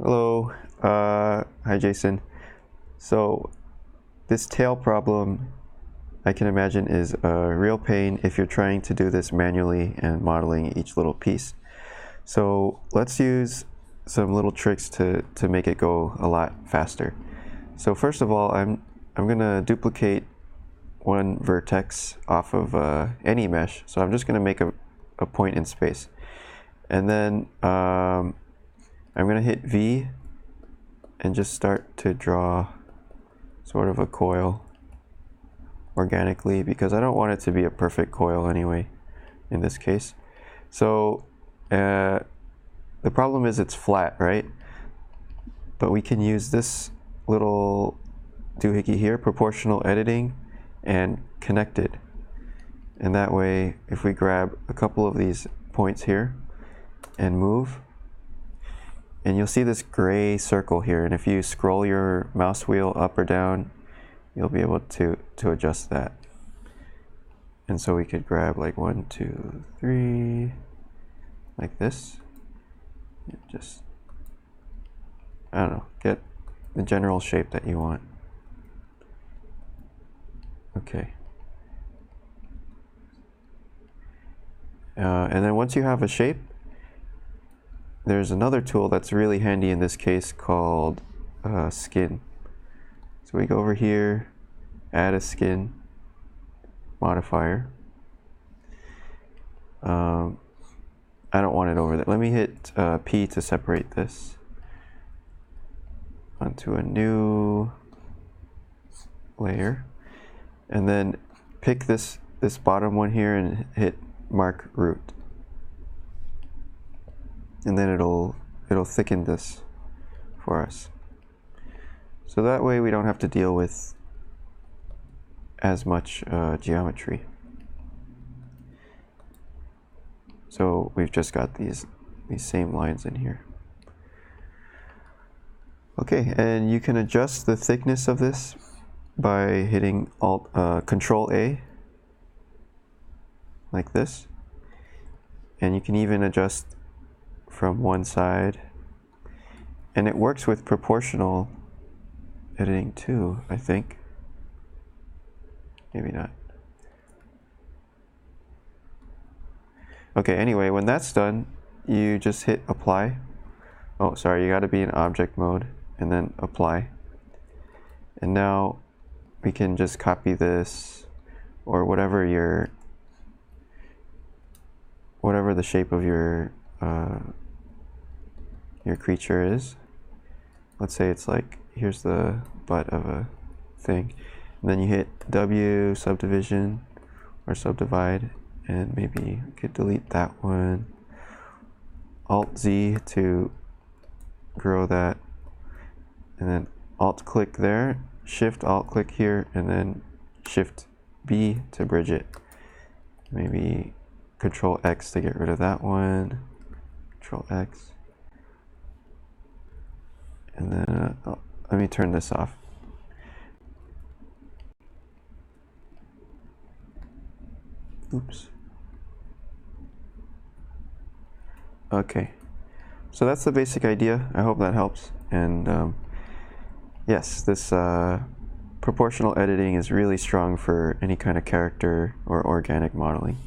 Hello, hi Jason. So this tail problem, I can imagine, is a real pain if you're trying to do this manually and modeling each little piece. So let's use some little tricks to make it go a lot faster. So first of all, I'm gonna duplicate one vertex off of any mesh. So I'm just gonna make a point in space, and then I'm gonna hit V and just start to draw sort of a coil organically, because I don't want it to be a perfect coil anyway in this case. So the problem is it's flat, right? But we can use this little doohickey here, proportional editing, and connect it. And that way, if we grab a couple of these points here and move, and you'll see this gray circle here, and if you scroll your mouse wheel up or down, you'll be able to adjust that. And so we could grab like 1, 2, 3, like this. And just, I don't know, get the general shape that you want. Okay. And then once you have a shape, there's another tool that's really handy in this case called skin. So we go over here, add a skin modifier. I don't want it over there. Let me hit P to separate this onto a new layer, and then pick this bottom one here and hit mark root. And then it'll thicken this for us. So that way we don't have to deal with as much geometry. So we've just got these same lines in here. Okay, and you can adjust the thickness of this by hitting Control A, like this. And you can even adjust from one side, and it works with proportional editing too, I think. Maybe not. Okay, anyway, when that's done, you just hit apply. Oh, sorry, you gotta be in object mode and then apply. And now we can just copy this, or whatever the shape of your creature is. Let's say it's like, here's the butt of a thing, and then you hit W subdivision or subdivide, and maybe you could delete that one. Alt Z to grow that, and then Alt click there, Shift Alt click here, and then Shift B to bridge it. Maybe Control X to get rid of that one, Control X. And then let me turn this off. Oops. Okay, so that's the basic idea. I hope that helps. And yes, this proportional editing is really strong for any kind of character or organic modeling.